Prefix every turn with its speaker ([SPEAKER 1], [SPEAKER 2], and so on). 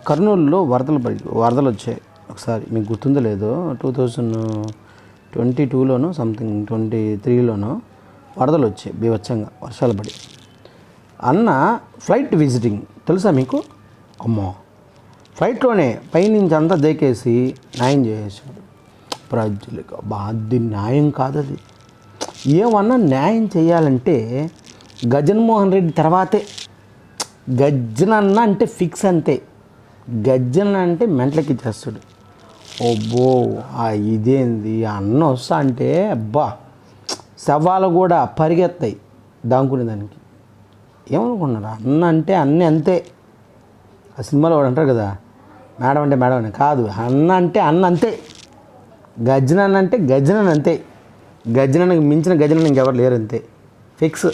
[SPEAKER 1] కర్నూలులో వరదలు వచ్చాయి ఒకసారి, మీకు గుర్తుందో లేదో. 2022లోనో సంథింగ్ 23లోనో వరదలు వచ్చాయి బీభత్సంగా, వర్షాలు పడి. అన్న ఫ్లైట్ విజిటింగ్ తెలుసా మీకు? అమ్మో, ఫ్లైట్లోనే పైనుంచి అంతా దేకేసి న్యాయం చేసేసాడు ప్రజలకు. అది న్యాయం కాదు. అది ఏమన్నా న్యాయం చేయాలంటే గజన్మోహన్ రెడ్డి తర్వాతే. గజ్జనన్న అంటే ఫిక్స్ అంతే. గజ్జన అంటే మెంటలకి చేస్తాడు. ఓబ్బో ఇదేంది అన్న వస్తా అంటే అబ్బా శవాలు కూడా పరిగెత్తాయి దాంకునే దానికి. ఏమనుకున్నారు? అన్న అంటే అన్నీ అంతే. ఆ సినిమాలో వాడు అంటారు కదా, మేడం అంటే మేడం అని కాదు, అన్న అంటే అన్న అంతే. గజ్జనన్న అంటే గజ్జనన్ అంతే. గజ్జనన్నకి మించిన గజ్జనన్న ఇంకెవరు లేరు అంతే. ఫిక్స్.